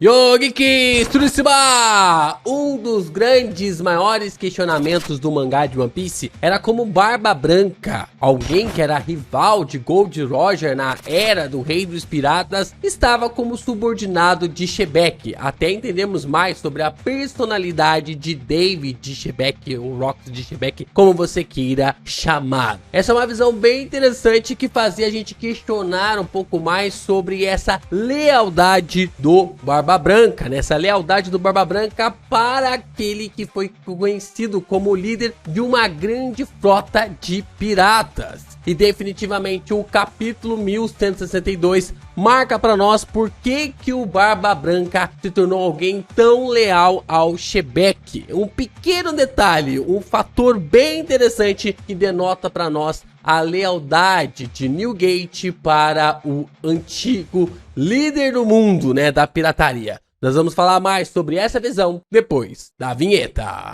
Yogiki Tsurishima! Um dos grandes, maiores questionamentos do mangá de One Piece era como Barba Branca, alguém que era rival de Gold Roger na era do Rei dos Piratas, estava como subordinado de Xebec, até entendemos mais sobre a personalidade de David de Xebec, ou Rox de Xebec, como você queira chamar. Essa é uma visão bem interessante que fazia a gente questionar um pouco mais sobre essa lealdade do Barba Branca, nessa lealdade do Barba Branca para aquele que foi conhecido como líder de uma grande frota de piratas. E definitivamente o capítulo 1162 marca para nós por que o Barba Branca se tornou alguém tão leal ao Xebec. Um pequeno detalhe, um fator bem interessante que denota para nós a lealdade de Newgate para o antigo líder do mundo, né, da pirataria. Nós vamos falar mais sobre essa visão depois da vinheta.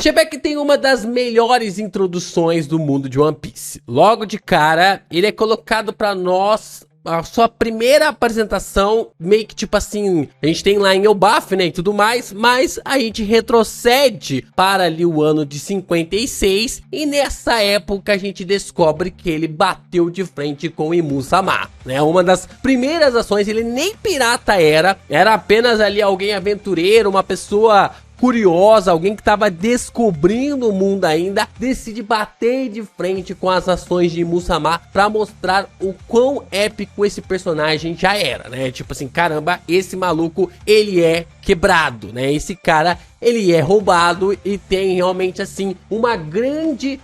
Xebec tem uma das melhores introduções do mundo de One Piece. Logo de cara, ele é colocado para nós. A sua primeira apresentação, meio que tipo assim, a gente tem lá em Elbaf, né, e tudo mais, mas a gente retrocede para ali o ano de 56, e nessa época a gente descobre que ele bateu de frente com o Imu-sama, né, uma das primeiras ações. Ele nem pirata era apenas ali alguém aventureiro, uma pessoa curiosa, alguém que estava descobrindo o mundo ainda, decide bater de frente com as ações de Imu-sama para mostrar o quão épico esse personagem já era, né? Tipo assim, caramba, esse maluco, ele é quebrado, né? Esse cara, ele é roubado e tem realmente assim uma grande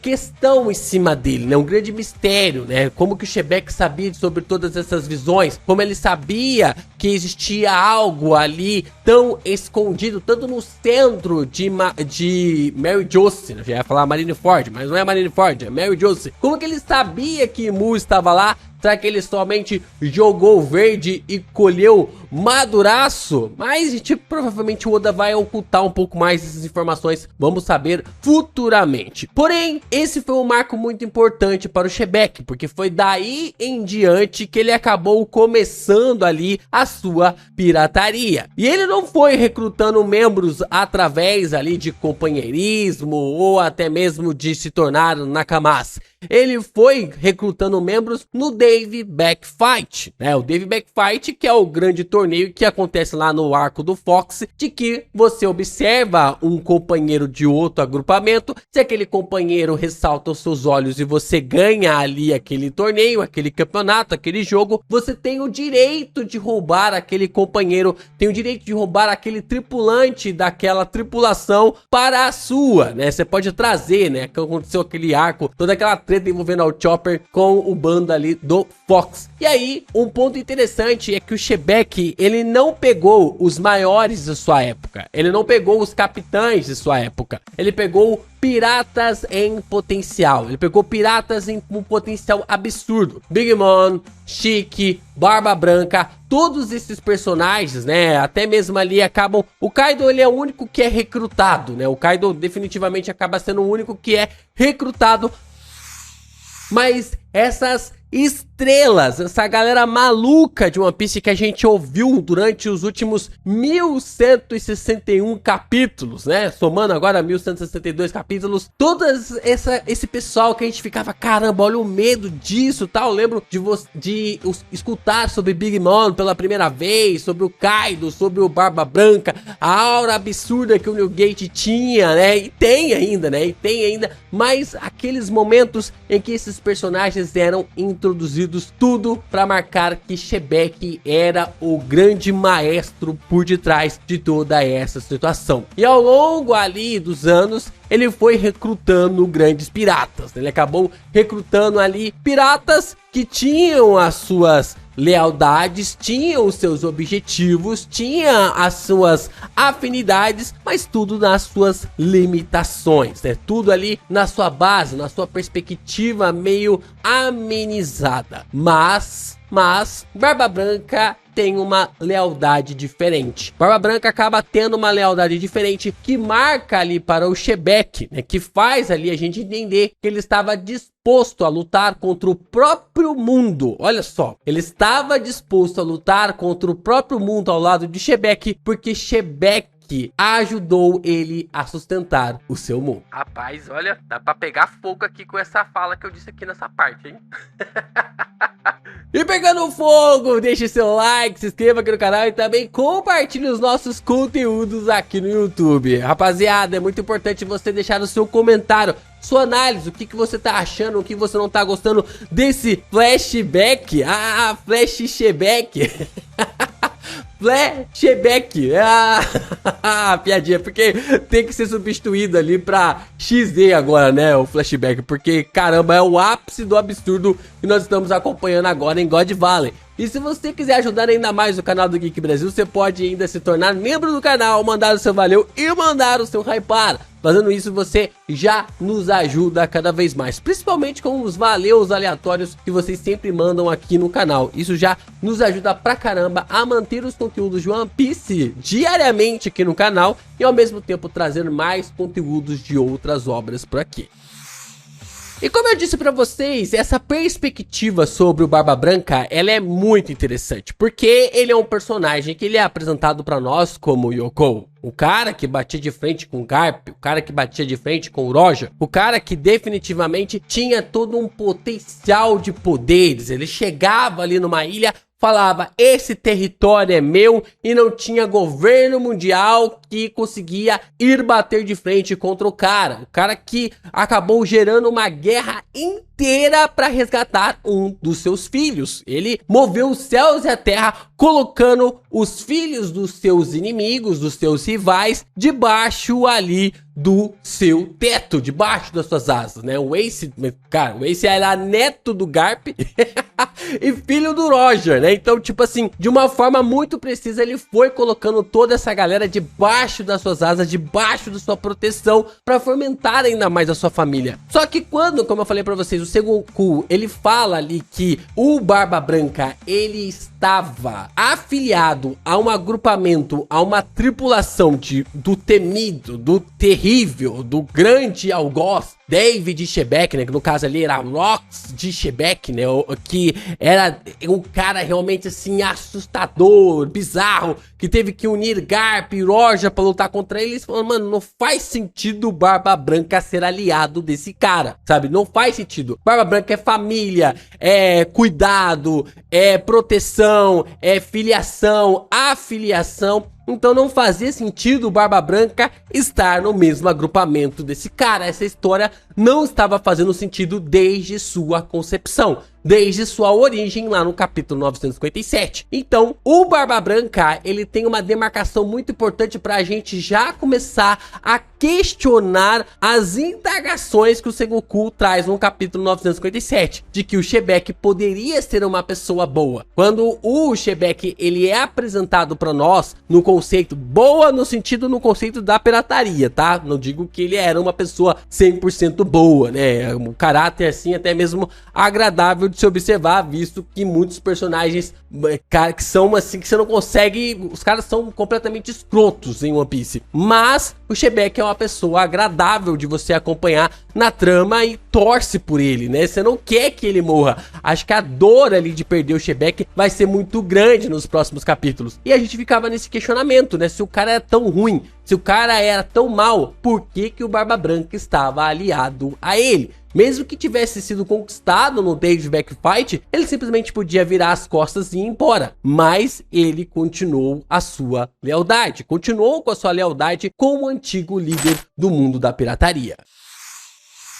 questão em cima dele, né? Um grande mistério, né? Como que o Xebec sabia sobre todas essas visões, como ele sabia que existia algo ali tão escondido, tanto no centro de Mary Jose, eu já ia falar Marineford, mas não é Marineford, é Mary Jose. Como que ele sabia que Imu estava lá? Será que ele somente jogou verde e colheu maduraço? Mas, tipo, provavelmente o Oda vai ocultar um pouco mais essas informações. Vamos saber futuramente. Porém, esse foi um marco muito importante para o Xebec, porque foi daí em diante que ele acabou começando ali a sua pirataria. E ele não foi recrutando membros através ali de companheirismo ou até mesmo de se tornar nakamas. Ele foi recrutando membros no Dave Backfight, né? O Dave Backfight, que é o grande torneio que acontece lá no arco do Fox, de que você observa um companheiro de outro agrupamento, se aquele companheiro ressalta os seus olhos e você ganha ali aquele torneio, aquele campeonato, aquele jogo, você tem o direito de roubar aquele companheiro, tem o direito de roubar aquele tripulante daquela tripulação para a sua, né? Você pode trazer, né? Que aconteceu aquele arco, toda aquela treta envolvendo o Chopper com o bando ali do Fox. E aí, um ponto interessante é que o Xebec, ele não pegou os maiores de sua época, ele não pegou os capitães de sua época, ele pegou piratas em potencial, ele pegou piratas em um potencial absurdo. Big Mom, Chique, Barba Branca, todos esses personagens, né, até mesmo ali acabam, o Kaido, ele é o único que é recrutado, né, o Kaido definitivamente acaba sendo o único que é recrutado. Mas essas estrelas, essa galera maluca de One Piece que a gente ouviu durante os últimos 1161 capítulos, né? Somando agora 1162 capítulos, esse pessoal que a gente ficava, caramba, olha o medo disso, tal. Eu lembro de escutar sobre Big Mom pela primeira vez, sobre o Kaido, sobre o Barba Branca, a aura absurda que o Newgate tinha, né? E tem ainda, né? Mas aqueles momentos em que esses personagens eram introduzidos, tudo para marcar que Xebec era o grande maestro por detrás de toda essa situação. E ao longo ali dos anos, ele foi recrutando grandes piratas. Ele acabou recrutando ali piratas que tinham as suas lealdades, tinham os seus objetivos, tinha as suas afinidades, mas tudo nas suas limitações, né? Tudo ali na sua base, na sua perspectiva meio amenizada. Mas mas Barba Branca tem uma lealdade diferente. Barba Branca acaba tendo uma lealdade diferente que marca ali para o Xebec, né, que faz ali a gente entender que ele estava disposto a lutar contra o próprio mundo. Olha só, ele estava disposto a lutar contra o próprio mundo ao lado de Xebec, porque Xebec que ajudou ele a sustentar o seu mundo. Rapaz, olha, dá pra pegar fogo aqui com essa fala que eu disse aqui nessa parte, hein? E pegando fogo, deixe seu like, se inscreva aqui no canal e também compartilhe os nossos conteúdos aqui no YouTube. Rapaziada, é muito importante você deixar o seu comentário, sua análise, o que você tá achando, o que você não tá gostando desse flashback. Flashback. Flashback, piadinha, porque tem que ser substituído ali pra XD agora, né, o flashback, porque caramba, é o ápice do absurdo que nós estamos acompanhando agora em God Valley. E se você quiser ajudar ainda mais o canal do Geek Brasil, você pode ainda se tornar membro do canal, mandar o seu valeu e mandar o seu hypar. Fazendo isso, você já nos ajuda cada vez mais, principalmente com os valeus aleatórios que vocês sempre mandam aqui no canal. Isso já nos ajuda pra caramba a manter os conteúdos de One Piece diariamente aqui no canal e ao mesmo tempo trazer mais conteúdos de outras obras por aqui. E como eu disse pra vocês, essa perspectiva sobre o Barba Branca, ela é muito interessante, porque ele é um personagem que ele é apresentado pra nós como Yonkou. O cara que batia de frente com o Garp, o cara que batia de frente com o Roger, o cara que definitivamente tinha todo um potencial de poderes. Ele chegava ali numa ilha, falava, esse território é meu, e não tinha governo mundial que conseguia ir bater de frente contra o cara que acabou gerando uma guerra inteira para resgatar um dos seus filhos. Ele moveu os céus e a terra, colocando os filhos dos seus inimigos, dos seus rivais, debaixo ali do seu teto, debaixo das suas asas, né? O Ace, cara, o Ace era neto do Garp e filho do Roger, né? Então, tipo assim, de uma forma muito precisa, ele foi colocando toda essa galera debaixo das suas asas, debaixo da sua proteção, para fomentar ainda mais a sua família. Só que quando, como eu falei pra vocês, o Sengoku, ele fala ali que o Barba Branca, ele estava afiliado a um agrupamento, a uma tripulação do temido, do terrível, do grande algoz David Xebec, né, que no caso ali era Rox de Xebec, né, que era um cara realmente assim assustador, bizarro, que teve que unir Garp e Roger pra lutar contra eles. Falando, mano, não faz sentido o Barba Branca ser aliado desse cara, sabe? Não faz sentido. Barba Branca é família, é cuidado, é proteção, é filiação, afiliação. Então não fazia sentido o Barba Branca estar no mesmo agrupamento desse cara. Essa história não estava fazendo sentido desde sua concepção, desde sua origem lá no capítulo 957. Então, o Barba Branca, ele tem uma demarcação muito importante pra gente já começar a questionar as indagações que o Sengoku traz no capítulo 957, de que o Xebec poderia ser uma pessoa boa. Quando o Xebec, ele é apresentado pra nós no conceito boa, no conceito da pirataria, tá? Não digo que ele era uma pessoa 100% boa, né? Um caráter assim até mesmo agradável de se observar, visto que muitos personagens, cara, que são assim, que você não consegue, os caras são completamente escrotos em One Piece. Mas o Xebec é uma pessoa agradável de você acompanhar na trama e torce por ele, né? Você não quer que ele morra. Acho que a dor ali de perder o Xebec vai ser muito grande nos próximos capítulos. E a gente ficava nesse questionamento, né? Se o cara era tão ruim, se o cara era tão mal, por que que o Barba Branca estava aliado a ele? Mesmo que tivesse sido conquistado no David Backfight, ele simplesmente podia virar as costas e ir embora. Mas ele continuou a sua lealdade, continuou com a sua lealdade como antigo líder do mundo da pirataria.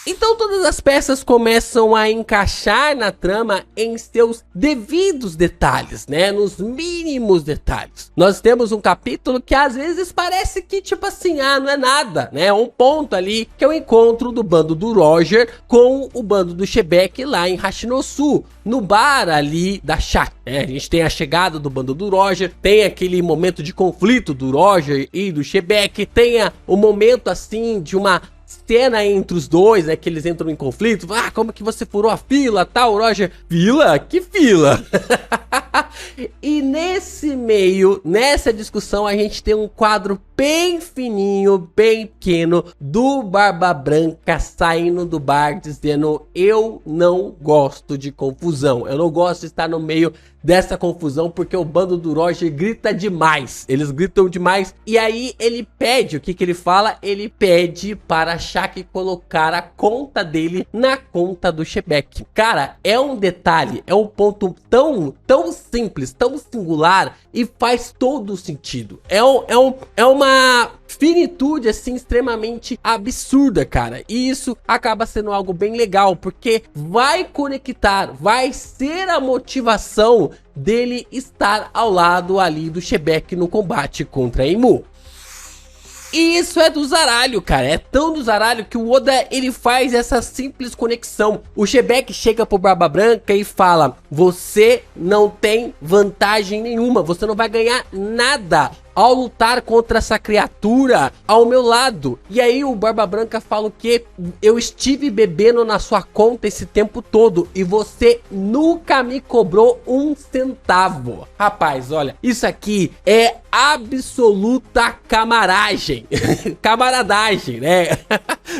Então todas as peças começam a encaixar na trama em seus devidos detalhes, né? Nos mínimos detalhes. Nós temos um capítulo que às vezes parece que tipo assim, não é nada, né? Um ponto ali que é o encontro do bando do Roger com o bando do Xebec lá em Hashinosu, no bar ali da Shaq, né? A gente tem a chegada do bando do Roger, tem aquele momento de conflito do Roger e do Xebec, tem o momento assim de uma cena entre os dois, né, que eles entram em conflito. Ah, como que você furou a fila, tal, Roger? Fila? Que fila? E nesse meio, nessa discussão, a gente tem um quadro bem fininho, bem pequeno, do Barba Branca saindo do bar dizendo: eu não gosto de confusão, eu não gosto de estar no meio dessa confusão porque o bando do Roger grita demais, eles gritam demais. E aí ele pede, o que que ele fala? Ele pede para Shaq colocar a conta dele na conta do Shebeck. Cara, é um detalhe, é um ponto tão simples, tão singular e faz todo sentido. É uma finitude assim extremamente absurda, cara, e isso acaba sendo algo bem legal, porque vai conectar, vai ser a motivação dele estar ao lado ali do Shebeck no combate contra Imu. E isso é do zaralho, cara, é tão do zaralho que o Oda, ele faz essa simples conexão. O Shebeck chega pro Barba Branca e fala: você não tem vantagem nenhuma, você não vai ganhar nada ao lutar contra essa criatura ao meu lado. E aí o Barba Branca fala o que? Eu estive bebendo na sua conta esse tempo todo e você nunca me cobrou um centavo. Rapaz, olha, isso aqui é absoluta camaragem. Camaradagem, né?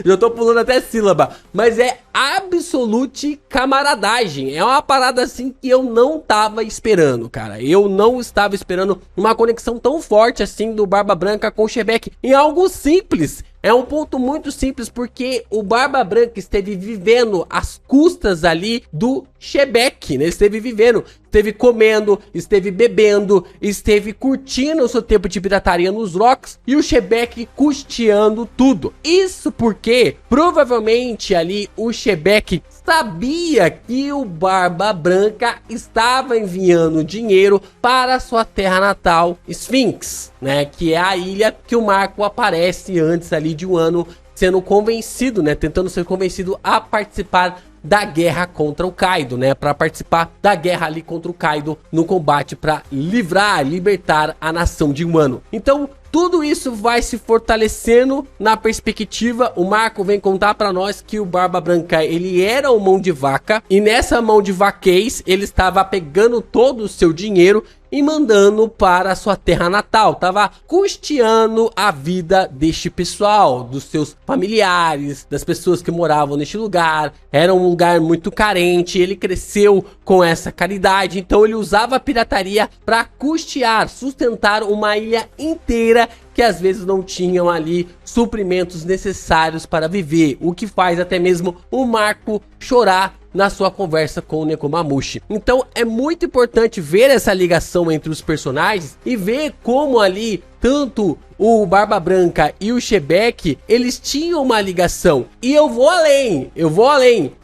Eu tô pulando até sílaba, mas é absolute camaradagem. É uma parada assim que eu não tava esperando, cara. Eu não estava esperando uma conexão tão forte assim do Barba Branca com o Shebeck em algo simples. É um ponto muito simples, porque o Barba Branca esteve vivendo às custas ali do Shebeck, né? Esteve vivendo, esteve comendo, esteve bebendo, esteve curtindo o seu tempo de pirataria nos rocks e o Shebeck custeando tudo. Isso porque provavelmente ali o Shebeck sabia que o Barba Branca estava enviando dinheiro para sua terra natal, Sphinx, né? Que é a ilha que o Marco aparece antes ali de um ano, sendo convencido, né? Tentando ser convencido a participar da guerra contra o Kaido, né? Para participar da guerra ali contra o Kaido no combate para libertar a nação de Wano. Então, tudo isso vai se fortalecendo na perspectiva. O Marco vem contar pra nós que o Barba Branca, ele era um mão de vaca, e nessa mão de vaquez ele estava pegando todo o seu dinheiro e mandando para a sua terra natal, tava custeando a vida deste pessoal, dos seus familiares, das pessoas que moravam neste lugar. Era um lugar muito carente, ele cresceu com essa caridade, então ele usava a pirataria para custear, sustentar uma ilha inteira que às vezes não tinham ali suprimentos necessários para viver, o que faz até mesmo o Marco chorar na sua conversa com o Nekomamushi. Então é muito importante ver essa ligação entre os personagens e ver como ali tanto o Barba Branca e o Shebeck, eles tinham uma ligação. E eu vou além,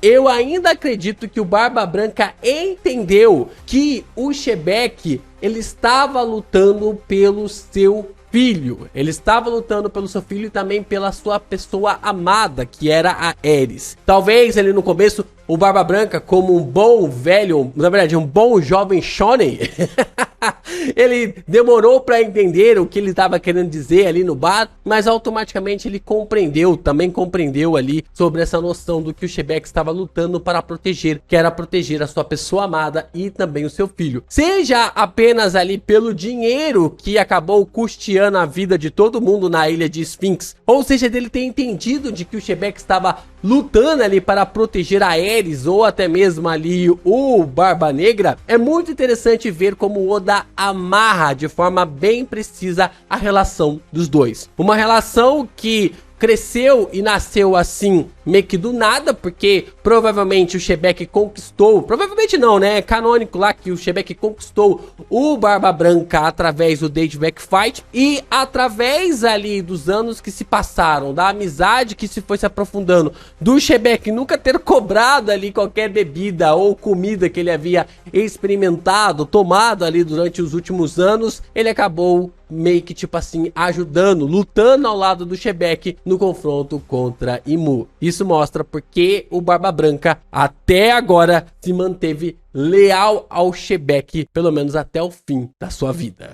eu ainda acredito que o Barba Branca entendeu que o Shebeck, ele estava lutando pelo seu filho, ele estava lutando pelo seu filho e também pela sua pessoa amada, que era a Ares. Talvez ele no começo, o Barba Branca, como um bom velho, na verdade um bom jovem shonen, ele demorou para entender o que ele estava querendo dizer ali no bar, mas automaticamente ele compreendeu, também compreendeu ali sobre essa noção do que o Shebeck estava lutando para proteger, que era proteger a sua pessoa amada e também o seu filho. Seja apenas ali pelo dinheiro que acabou custeando a vida de todo mundo na ilha de Sphinx, ou seja, dele ter entendido de que o Shebeck estava lutando ali para proteger a Ares ou até mesmo ali o Barba Negra. É muito interessante ver como o Oda amarra de forma bem precisa a relação dos dois. Uma relação que cresceu e nasceu assim, meio que do nada, porque provavelmente o Shebeck conquistou, provavelmente não, né, é canônico lá que o Shebeck conquistou o Barba Branca através do Date Back Fight, e através ali dos anos que se passaram, da amizade que se foi se aprofundando, do Shebeck nunca ter cobrado ali qualquer bebida ou comida que ele havia experimentado, tomado ali durante os últimos anos, ele acabou meio que tipo assim, ajudando, lutando ao lado do Shebeck no confronto contra Imu. Isso mostra porque o Barba Branca até agora se manteve leal ao Shebeck, pelo menos até o fim da sua vida.